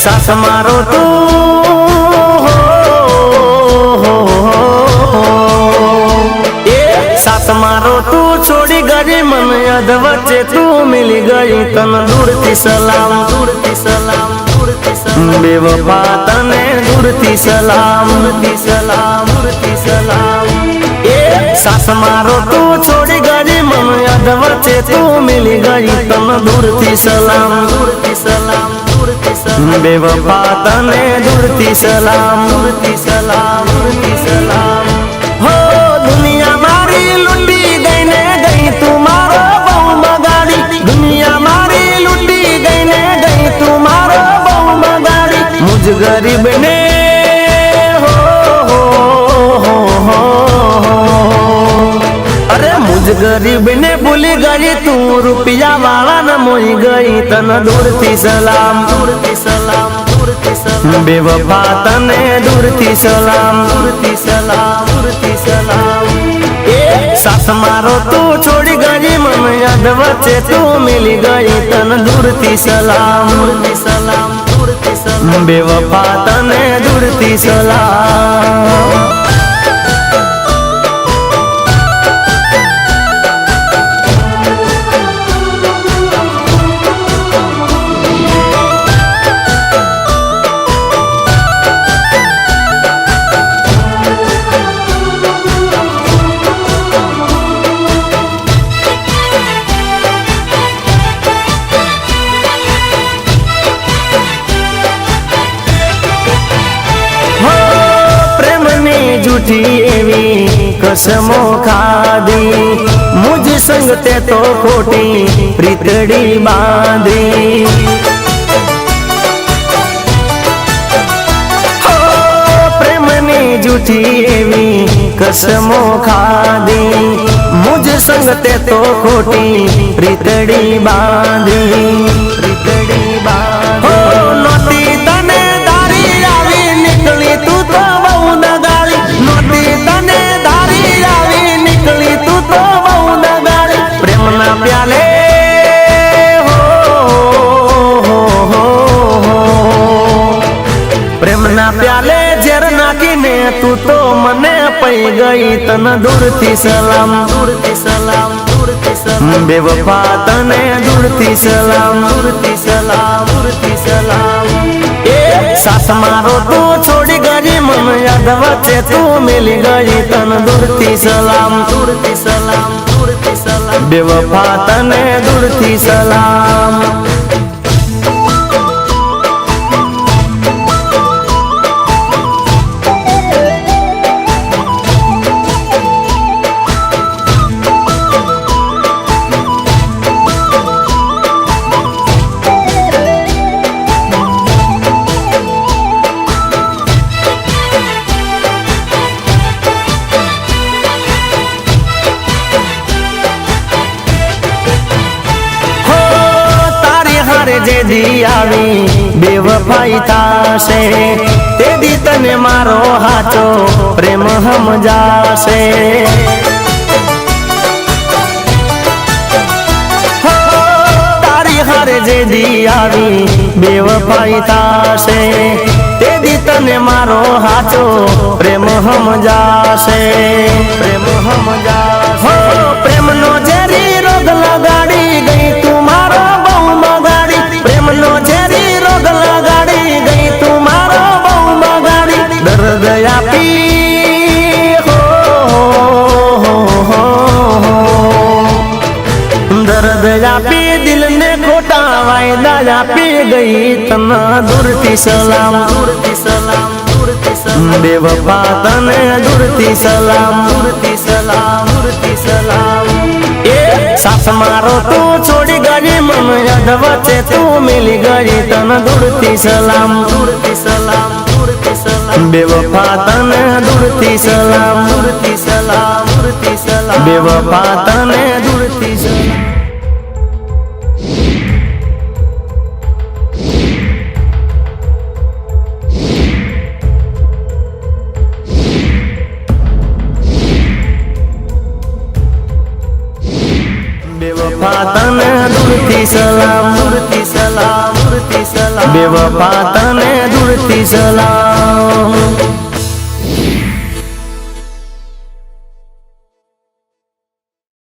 सास मारो तू सास मारो तू छोड़ी गई मन अध वच्चे तू मिल गई तन दूर थी सलाम दूर थी सलाम दूर थी सलाम बेवफा तने दूर थी सलाम दूर थी सलाम दूर थी सलाम सास मारो तू छोड़ी गई मन अध वच्चे तू मिल गई तन दूर थी सलाम दूर थी सलाम दूर थी सलाम बेवफा तने दूर थी सलाम दूर थी सलाम दूर थी सलाम हो दुनिया मारी लुटी गईने गई तुम्हारो बहु बगाड़ी दुनिया मारी लुटी गईने गई तुम्हारो बहु बगाड़ी मुझ गरीब ने अरे मुझ गरीब ने भूल गई तू रुपया वाला न मोई गई तन दूर थी सलाम दूर थी सलाम दूर थी सलाम बेवफा तने दूर थी सलाम दूर थी सलाम दूर थी सलाम सास मारो तू छोड़ी गई मन याद बच्चे तू मिल गई तन दूर थी सलाम दूर थी सलाम दूर थी सलाम बेवफा तने दूर थी सलाम झूठी एवी कसमो खादी मुझ संग ते तो खोटी प्रीतड़ी बांधी हो प्रेम ने झूठी एवी कसमो खादी मुझ संग ते तो खोटी प्रीतड़ी बांधी प्रीतड़ी बांधी हो नोती तने दारी आवी निकली तू तो बहु नगाड़ी नोती तने दारी आवी निकली तू तो बहु नगाड़ी प्रेम ना प्याले प्रेम ना प्याले जर नाखीने तू तो मने पई गई तन दूर थी सलाम दूर थी सलाम दूर थी सलाम बेवफा तने दूर थी सलाम दूर थी सलाम दूर थी सलाम सास मारो तू छोड़ी गई मन याद बच्चे तू मिल गई तन दूर थी सलाम दूर थी सलाम दूर थी सलाम बेवफा तने दूर थी सलाम जे दी आवी बेवफाई थाशे ते दी तने मारो हाचो प्रेम हम जाशे हो तारी हारे जे दी आवी बेवफाई थाशे ते दी तने मारो हाचो प्रेम हम जाशे प्रेम हम जाशे हो प्रेम नो जेरी रोग लगाड़ी गई तुम्हारो बहु मगाड़ी प्रेम नो जेरी रोग लगाड़ी गई तुम्हारो बहु मगाड़ी दर्द आपी दर्द आपी दिल ने खोटा वायदा आपी गई तना दूर थी सलाम दूर थी सलाम दूर थी सलाम बेवफा तने दूर थी सलाम दूर थी सलाम दूर थी सलाम सास मारो तू छोड़ी गई मन याद बच्चे तू मिल गई तन दूर थी सलाम दूर थी सलाम दूर थी सलाम बेवफा तने दूर थी सलाम दूर थी सलाम दूर थी सलाम बेवफा तने दूर थी सलाम बेवफा तने दूर थी सलाम दूर थी सलाम दूर थी सलाम બેવફા તને દૂરથી સલામ